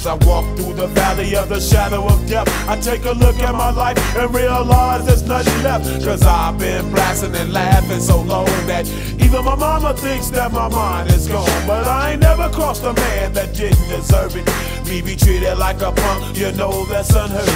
As I walk through the valley of the shadow of death, I take a look at my life and realize there's nothing left. Cause I've been blasting and laughing so long that even my mama thinks that my mind is gone. But I ain't never crossed a man that didn't deserve it. Me be treated like a punk, you know that's unheard of.